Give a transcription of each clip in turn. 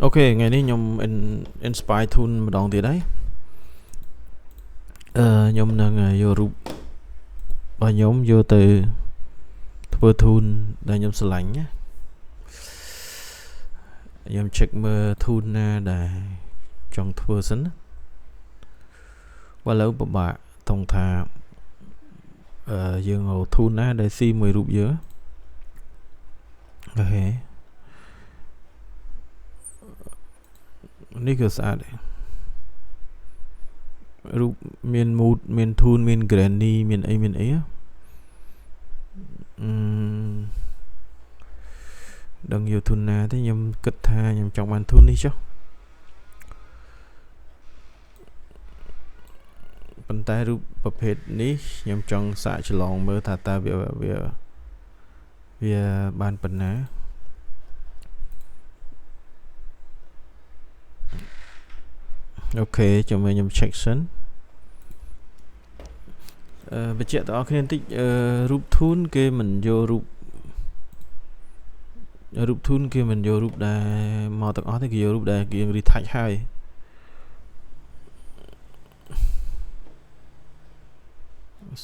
Ok ngàyនេះខ្ញុំ inspire thun ម្ដងទៀតហើយខ្ញុំនឹងយករូបរបស់ខ្ញុំយកទៅធ្វើ thun ដែលខ្ញុំស្រឡាញ់ណាខ្ញុំ check មើល thun ណាដែលចង់ធ្វើសិនណាបើឥឡូវពិបាកថងថាយើងរក thun ណាដែលស៊ីមួយរូបយើងអូខេនេះគឺស្អាតរូបមាន mood មាន thun មាន granny មានអីដឹងយក thun ណាទេខ្ញុំគិតថាខ្ញុំចង់បាន thun នេះចុះប៉ុន្តែរូបប្រភេទនេះខ្ញុំចង់សាកច្រឡងមើលថាតើវាបានប៉ុណ្ណាអូខេចាំមើលខ្ញុំ check សិនបញ្ជាក់ដល់អ្នកគ្នាបន្តិចរូប thun គេមិនយករូប thun គេមិនយករូបដែលមកទាំងអស់ទេគេយករូបដែលគេ retouch ហើយ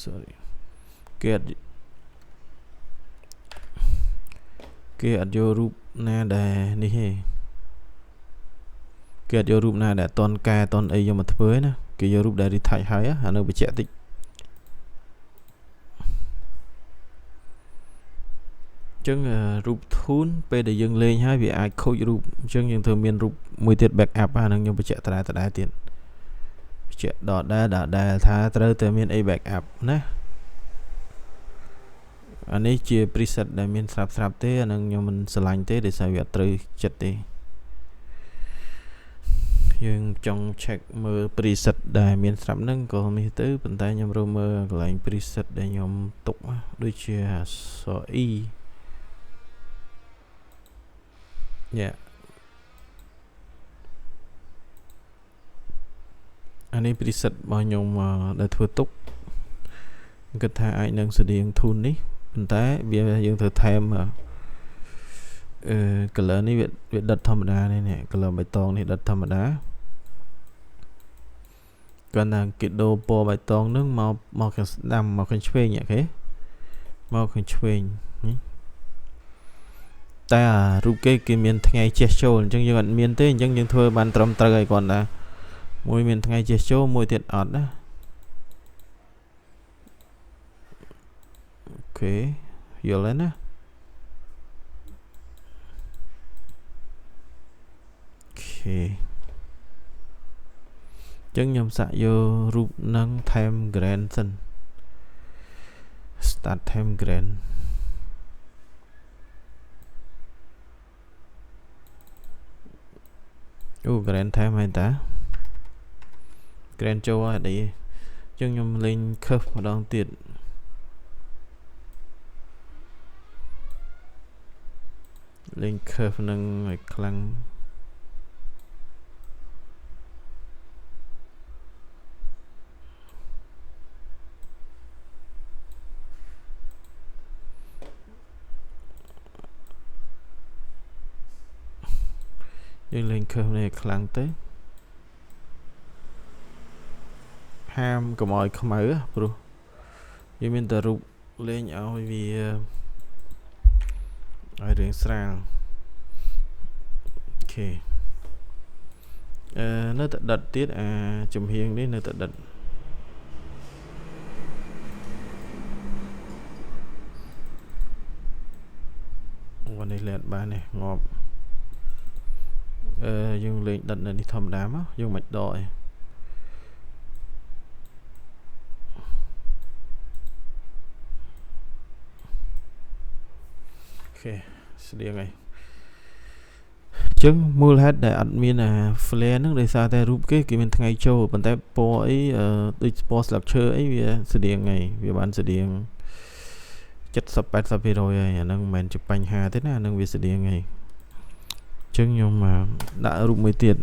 sorry គេអត់យករូបណាដែលនេះទេគេអត់យករូបណាដែលអត់តន់កែអត់តន់អីយកមកធ្វើណាគេយករូបដែល retouch ហើយអានៅបញ្ជាក់តិចចឹងរូប thun ពេលដែលយើងលេងហើយវាអាចខូចរូបអញ្ចឹងយើងធ្វើមានរូបមួយទៀត backup អាហ្នឹងខ្ញុំបញ្ជាក់ដដែលទៀតបញ្ជាក់ដដែលថាត្រូវតែមានអី backup ណាអានេះជា preset ដែលមានស្រាប់ទេអាហ្នឹងខ្ញុំមិនស្រឡាញ់ទេដោយសារវាអត់ត្រូវចិត្តទេយើងចង់ check មើល preset ដែលមានស្រាប់ហ្នឹងក៏មានទៅប៉ុន្តែខ្ញុំរកមើលកន្លែង preset ដែលខ្ញុំទុកដូចជា SOE Yeah អានេះ preset របស់ខ្ញុំដែលធ្វើទុកគិតថាអាចនឹងស្តៀង thun នេះប៉ុន្តែវាយើងត្រូវថែមcolor នេះវាដិតធម្មតានេះ color បៃតងនេះដិតធម្មតាគាត់ថាគេដូរពណ៌បៃតងនឹងមកខាងស្ដាំមកខាងឆ្វេងអូខេមកខាងឆ្វេងតែរូបគេមានថ្ងៃចេះចូលអញ្ចឹងយើងអត់មានទេអញ្ចឹងយើងធ្វើបានត្រឹមត្រូវហើយគាត់ថាមួយមានថ្ងៃចេះចូលមួយទៀតអត់ណាអូខេយល់ហើយណាអូខេចឹងខ្ញុំសាកយករូបនឹងថែម grand សិន start ថែម grand grand ថែមហើយតា grand ចូលហើយអីចឹងខ្ញុំលេង curve ម្ដងទៀតលេង curve នឹងឲ្យខ្លាំងយើងលេង curve នេះខ្លាំងទៅហាមកុំឲ្យខ្មៅព្រោះយើងមានតែរូបលេងឲ្យវាឲ្យរឿងស្រាលអូខេនៅតែដិតទៀតចំហៀងនេះនៅតែដិតวันนี้លេងបាននេះងាប់យើងលេងដិតនៅនេះធម្មតាមកយើងមិនដកទេអូខេស្តៀងហើយចឹងមូលហេតុដែលអត់មានflare ហ្នឹងដោយសារតែរូបគេមានថ្ងៃចូលប៉ុន្តែពណ៌អីដូចពណ៌ស្លឹកឈើអីវាស្តៀងហើយវាបានស្តៀង 70-80% ហើយអាហ្នឹងមិនមែនជាបញ្ហាទេណាអាហ្នឹងវាស្តៀងហើយចឹងខ្ញុំដាក់រូបមួយទៀត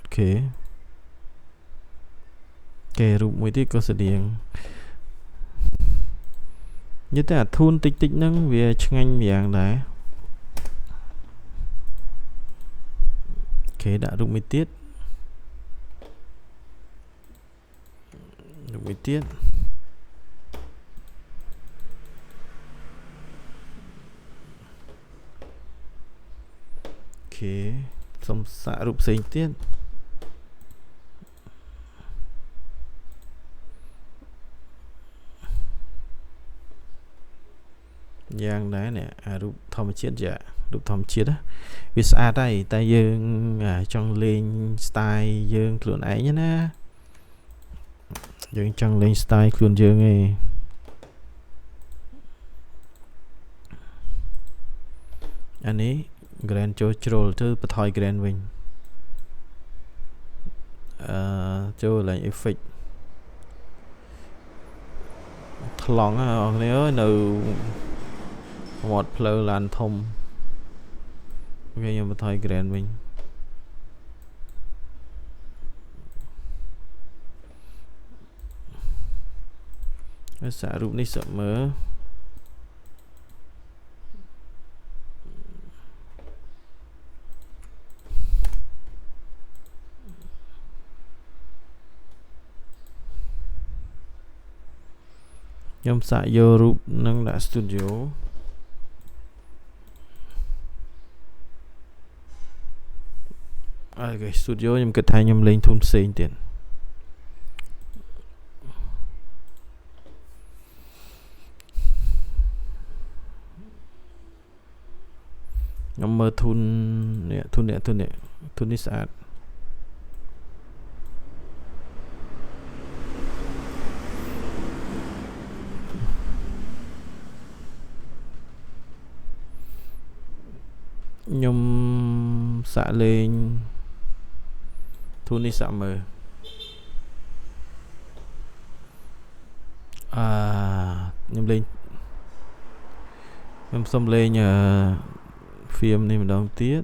អូខេរូបមួយទៀតក៏ស្តៀងនិយាយតែអា thun តិចហ្នឹងវាឆ្ងាញ់យ៉ាងដែរ đã rụp mấy tiết ok xong xạ rụp xanh tiết giang đấy nè rụp thom chết dạ rụp thom chết á vì sao đây ta dương trong lên style dương luôn ấy nhá nè dương trong lên style luôn dương này anh ấy grand cho troll chứ bắt thôi grand mình cho lại effect thòng nếu nào một player lan thông ok nhưng mà thôi grand mình xả rụp này sợ mớ nhóm xạ vô rụp nâng đã studio cái studio nhưng kết thay nhóm lên thun xinh tiền nhóm mơ thun đi sạch nhóm xạ lên thun đi xạ mờ nhóm lên nhóm xong lên phim này mình đóng tiết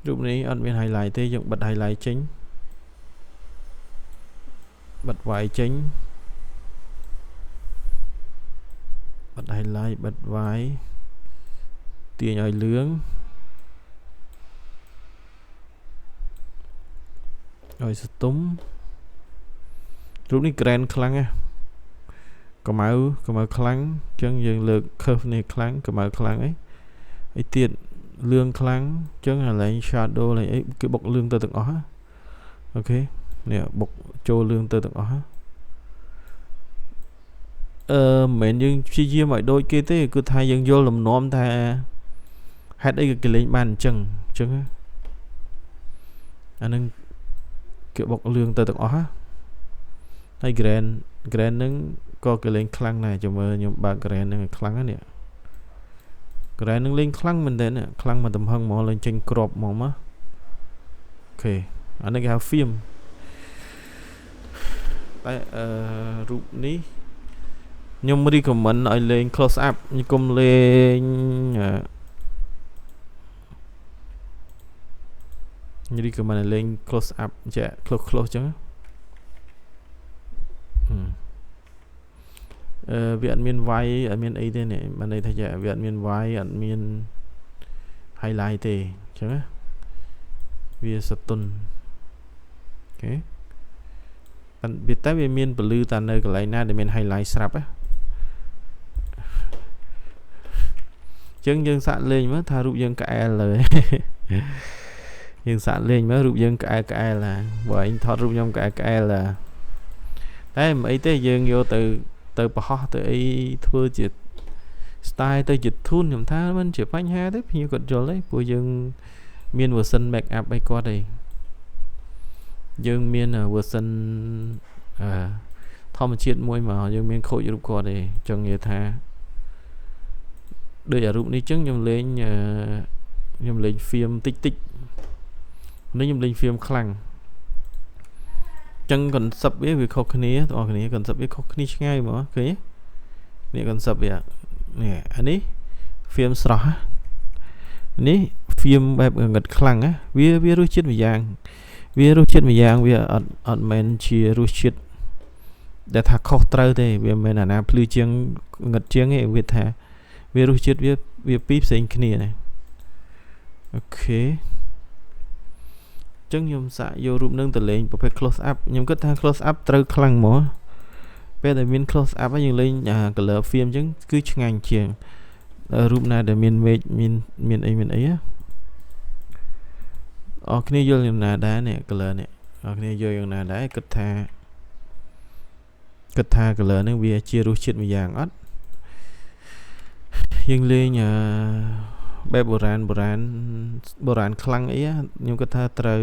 lúc này anh bên highlight thế dùng bật highlight chính bật vài chính bật highlight bật vài tiền ơi lướng rồi sẽ túm lúc này grand khăn á có máu khăn chân dừng lực curve này khăn có máu khăn ấy tiền lương khăn chân là lấy shadow này ấy cái bọc lương tơ từng ó ok nè bọc cho lương tơ từng ó mến nhưng chi chia mọi đôi kia thế cứ thay dân vô làm nóm ta hết đây cái lên bàn chân anh nên kiểu bọc lương tơ từng ó hay grand nâng có cái lên khăn này cho mơ nhưng ba grand nâng khăn nè grand nâng lên khăn mình đến nè khăn mà tầm hơn mò lên trên crop mò má ok anh ấy cái phim tại rụp ní nhưng mà đi của mình ở lên close up như cùng lên như đi của mình lên close up chạy close chứ viện miền vai ở miền ấy thế này mà đây thay chạy viện miền vai ở miền highlight thì chứ vì sập tuần ok anh biết tới về miền blue ta nơi cái này na để miền highlight srap á chân dân sạn lên mới tha rụp dân cả lời dân sạn lên mới rụp dân cả là bởi anh thoát rụp dân cả là đấy mà ấy thế dân vô từ bỏ từ ấy thưa dịch style từ dịch thun nhầm tha mình chỉ phanh ha thế như còn rồi đấy của dân miền vừa sân make up bay qua đây dân miền vừa sân thom chiết môi mà dân miền khôi rụp qua đây cho người tha đây ở rụp này chứng nhầm lên phim tích nếu nhầm lên phim khăn chân còn sập với việc khóc này còn sập với khóc này ngay mà cái này còn sập vậy nè anh ấy phim srõ này phim bẹp ngật khăn á vi rút chết mày giang vi ở men chia rút chết ដែលថាខុសត្រូវទេវាមិនមែនអាណាភ្លឺជាងងឹតជាងទេវាថាវារសជាតិវាពីរផ្សេងគ្នាណាអូខេចឹងខ្ញុំសាកយករូបនឹងទៅលេងប្រភេទ close up ខ្ញុំគិតថា close up ត្រូវខ្លាំងហ្មងពេលដែលមាន close up ហើយយើងលេងcolor film ចឹងគឺឆ្ងាញ់ជាងរូបណាដែលមាន image មានអីអរគ្នាយល់យ៉ាងណាដែរនេះ color នេះអរគ្នាយល់យ៉ាងណាដែរគិតថា color ហ្នឹងវាជារសជាតិមួយយ៉ាងអត់យើងលេងបែបបុរាណខ្លាំងអីខ្ញុំគិតថាត្រូវ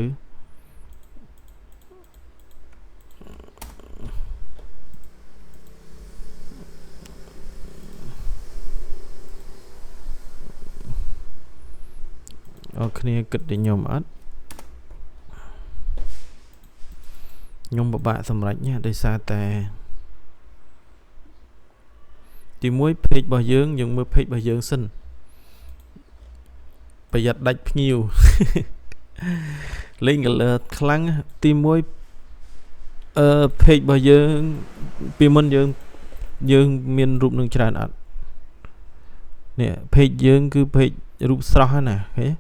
អរគ្នាគិតដូចខ្ញុំអត់ខ្ញុំពិបាកសម្រេចណាដោយសារតែទីមួយ page របស់យើងមើល page របស់យើងសិនប្រយ័ត្នដាច់ភ្ញៀវលេង color ខ្លាំងទីមួយpage របស់យើងពីមុនយើងមានរូបនឹងច្រើនអត់នេះ page យើងគឺ page រូបស្រស់ហ្នឹងណាឃើញ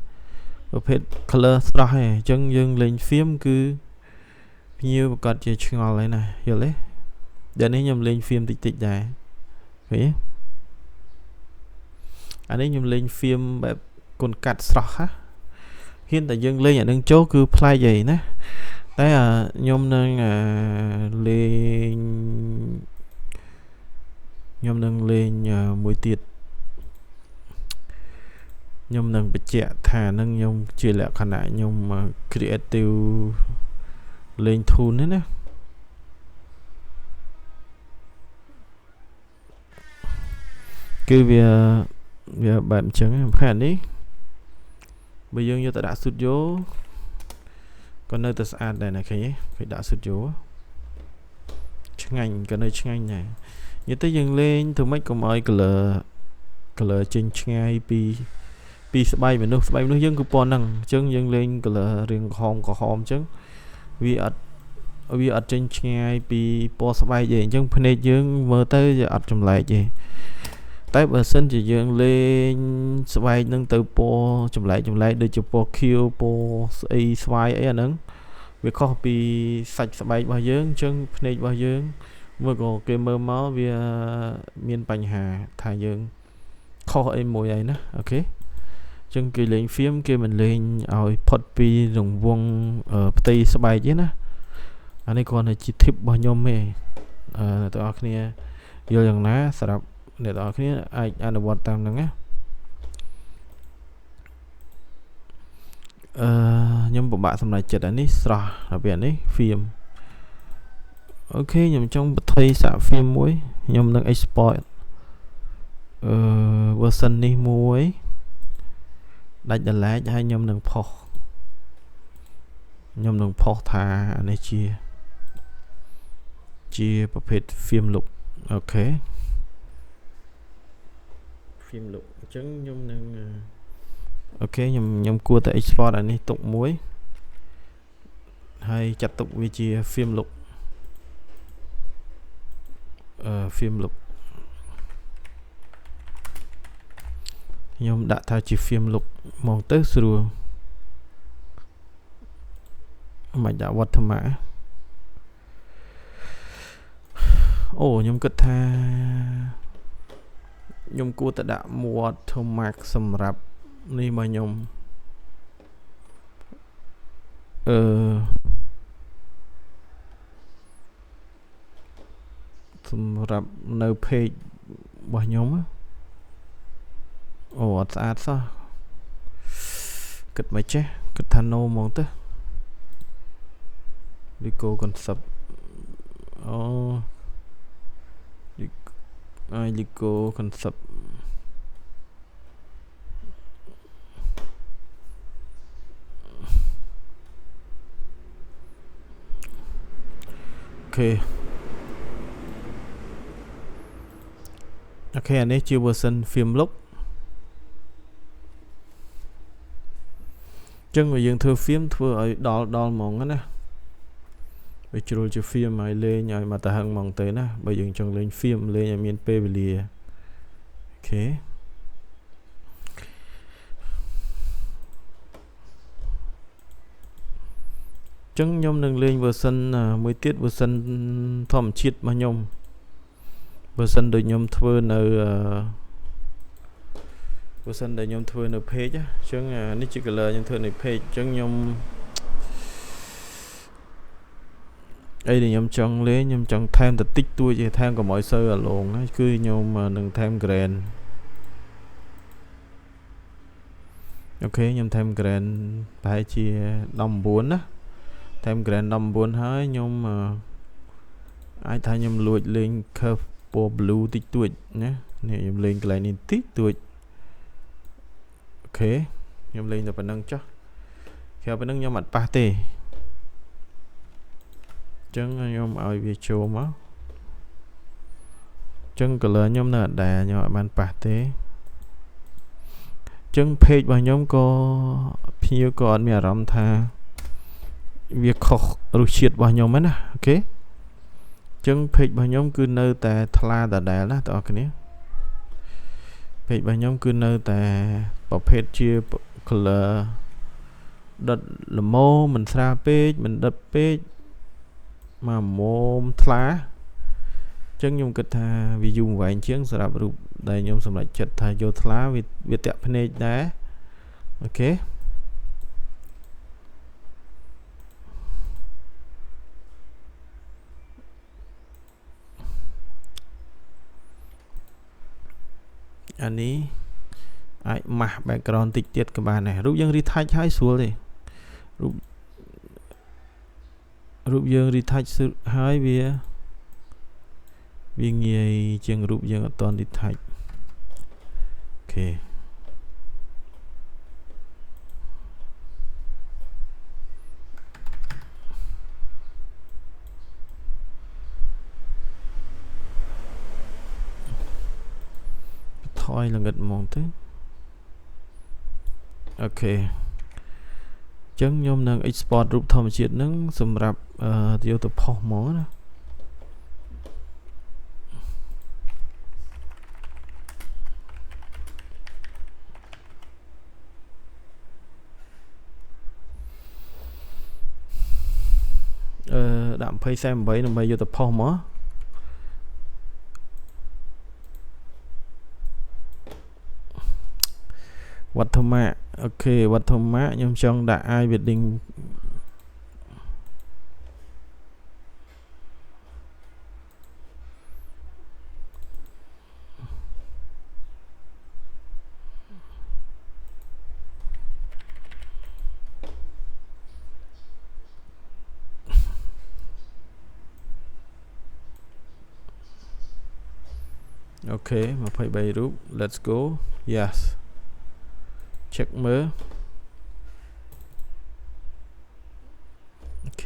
ប្រភេទ color ស្រស់ហ្នឹងអញ្ចឹងយើងលេង film គឺភ្ញៀវប្រកាសជាឆ្ងល់ហើយណាយល់ទេដល់នេះខ្ញុំលេង film តិចដែរឃើញអានេះខ្ញុំលេង film បែបកូនកាត់ស្រស់ហ៊ានតែយើងលេងអានឹងចូលគឺប្លែកហីណាតែខ្ញុំនឹងលេងមួយទៀតខ្ញុំនឹងបញ្ជាក់ថានឹងខ្ញុំជាលក្ខណៈខ្ញុំ creative លេង tool នេះណាគឺវាបែបអញ្ចឹងផែននេះបើយើងយកទៅដាក់ studio ក៏នៅតែស្អាតដែរណាឃើញទេពេលដាក់ studio ឆ្ងាញ់ក៏នៅឆ្ងាញ់ដែរនិយាយទៅយើងលេងធ្វើម៉េចកុំឲ្យ color ចេញឆ្ងាយពីស្បែកមនុស្សយើងគឺពណ៌ហ្នឹងអញ្ចឹងយើងលេង color រាងក្រហមអញ្ចឹងវាអត់ចេញឆ្ងាយពីពណ៌ស្បែកទេអញ្ចឹងភ្នែកយើងមើលទៅវាអត់ចម្លែកទេតែបើសិនជាយើងលេងស្បែកនឹងទៅពណ៌ចម្លែកដូចជាពណ៌ខៀវពណ៌ស្អីស្វាយអីអាហ្នឹងវាខុសពីសាច់ស្បែករបស់យើងអញ្ចឹងភ្នែករបស់យើងមើលក៏គេមើលមកវាមានបញ្ហាថាយើងខុសអីមួយហើយណាអូខេអញ្ចឹងគេលេង film គេមិនលេងឲ្យផុតពីរង្វង់ផ្ទៃស្បែកទេណាអានេះគ្រាន់តែជា tip របស់ខ្ញុំទេអ្នកទាំងអស់គ្នាយល់យ៉ាងណាសម្រាប់អ្នកទាំងអស់គ្នាអាចអនុវត្តតាមហ្នឹងណាខ្ញុំពិបាកសម្រេចចិត្តអានេះស្រស់ដល់ពេលនេះ film អូខេខ្ញុំចង់បន្ថយសាក film មួយខ្ញុំនឹង export version នេះមួយដាច់ដល់ឡែកហើយខ្ញុំនឹងផុសថាអានេះជាប្រភេទ film look អូខេ film look អញ្ចឹងខ្ញុំនឹងអូខេខ្ញុំគួរតែ export អានេះទុកមួយហើយចាត់ទុកវាជា film look film look ខ្ញុំដាក់ថាជា film look មកទៅស្រួលមិនដាក់វត្តមាអូខ្ញុំគិតថាខ្ញុំគួរតែដាក់ watermark សម្រាប់នេះមកខ្ញុំសម្រាប់នៅ page របស់ខ្ញុំអូអត់ស្អាតសោះគិតមកចេះគិតថា no ហ្មងទៅ Lico concept អូ Lico concept អូខេអានេះជា version film look ចឹងយើងធ្វើ film ធ្វើឲ្យដល់ហ្មងណា វាជ្រុលជា film ឲ្យលេងឲ្យមកតាហឹងហ្មងទៅណាបើយើងចង់លេង film លេងឲ្យមានពេលវេលាអូខេចឹងខ្ញុំនឹងលេង version មួយទៀត version ធម្មជាតិរបស់ខ្ញុំ version ដូចខ្ញុំធ្វើនៅ version ដែលខ្ញុំធ្វើនៅ page អញ្ចឹងនេះជា color ខ្ញុំធ្វើនៅ page អញ្ចឹងខ្ញុំអីដែលខ្ញុំចង់លេងខ្ញុំចង់ថែមតិចតួចទេថែមកុំឲ្យសូវអាឡងគឺខ្ញុំនឹងថែម grand អូខេខ្ញុំថែម grand ប្រហែលជា19ណាថែម grand 19ហើយខ្ញុំអាចថាខ្ញុំលួចលេង curve ពណ៌ blue តិចតួចណានេះខ្ញុំលេងកន្លែងនេះតិចតួចអូខេខ្ញុំលេងតែប៉ុណ្្នឹងចុះក្រៅប៉ុណ្្នឹងខ្ញុំអត់ប៉ះទេចឹងខ្ញុំឲ្យវាចូលមកចឹង color ខ្ញុំនៅអត់ដែរខ្ញុំអត់បានប៉ះទេចឹង page របស់ខ្ញុំក៏ភ្ញៀវក៏អត់មានអារម្មណ៍ថាវាខុសរសជាតិរបស់ខ្ញុំហ្នឹងណាអូខេចឹង page របស់ខ្ញុំគឺនៅតែថ្លាដដែលណាបងប្អូនគ្នា page របស់ខ្ញុំគឺនៅតែប្រភេទជា color ដិតល្មមមិនស្រាលពេកមិនដិតពេកមកមុំថ្លាចឹងខ្ញុំគិតថាវាយូរវែងជាងសម្រាប់រូបដែលខ្ញុំសម្រេចចិត្តថាយកថ្លាវាតាក់ភ្នែកដែរអូខេអានេះអាចម៉ាស់ background តិចទៀតក៏បានដែររូបយើង retouch ហើយស្រួលទេរូបយើង retouch ហើយវាងាយជាងរូបយើងអត់ត retouch អូខេថយល្ងិតហ្មងទៅអូខេចឹងខ្ញុំនឹង export រូបធម្មជាតិហ្នឹងសម្រាប់យកទៅផុសហ្មងណាដាក់2048ដើម្បីយកទៅផុសមកវត្ថុម៉ាកអូខេវត្ថុម៉ាកខ្ញុំចង់ដាក់ i wedding អូខេ23រូប let's go yes check មើលអូខ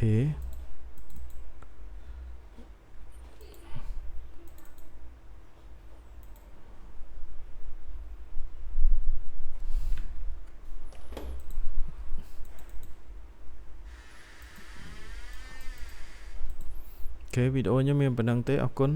េវីដេអូខ្ញុំមានប៉ុណ្្នឹងទេអរគុណ